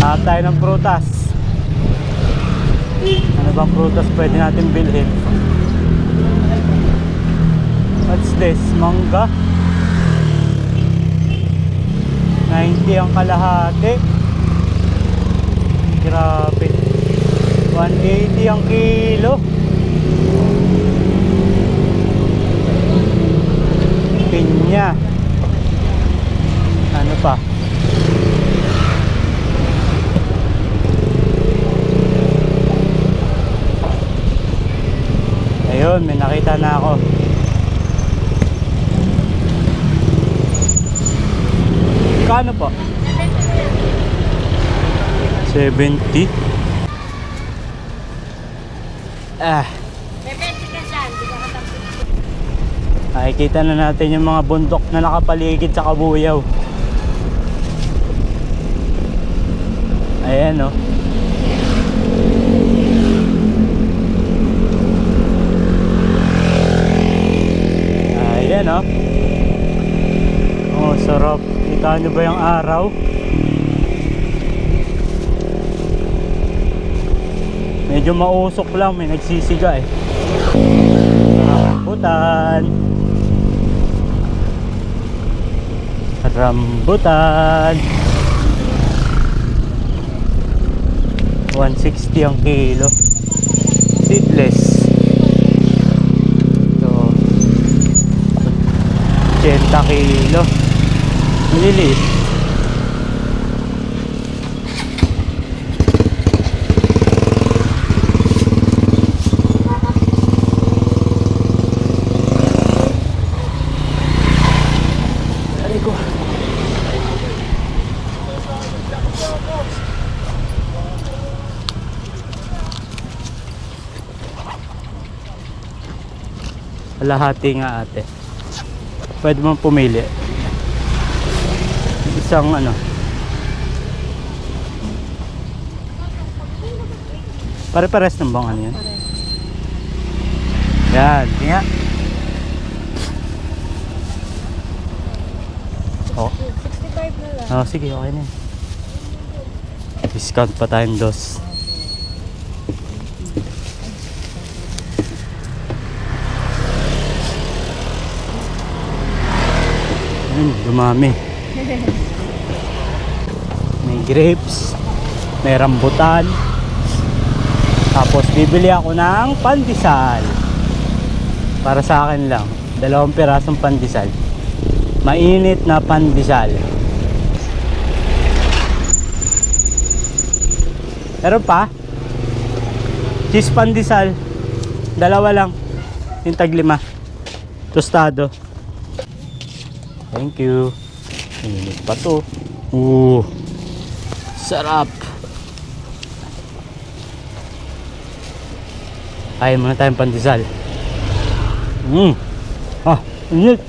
Lahat tayo ng prutas. Ano bang prutas pwede natin bilhin? What's this? Mangga? 90 ang kalahati. Grabe. 180 ang kilo. Pinya. Ano pa? Ayun, may nakita na ako. Kano po? 70. Nakikita na natin yung mga bundok na nakapaligid sa Kabuyaw. Ayan o. Ayan o. Oh, sarap. Kita nyo ba yung araw? Medyo mausok lang, may nagsisiga eh. Rambutan. Rambutan. 160 ang kilo. Seedless. Ito 80 kilo. Maliliit. Kalahati nga ate. Pwede mong pumili. Isang ano. Pare-pares ng bang ano yan? Yan. Nga. Oh. 65 na lang. Oh, sige, okay na. Discount pa tayong dos. Dumami. May grapes, may rambutan. Tapos bibili ako ng pandesal. Para sa akin lang. 2 pirasong pandesal. Mainit na pandesal. Meron pa? Cheese pandesal. 2 lang. Yung tag 5. Tostado. Thank you. Init pa to. Sarap. Kain muna tayong pandesal. Ah, init.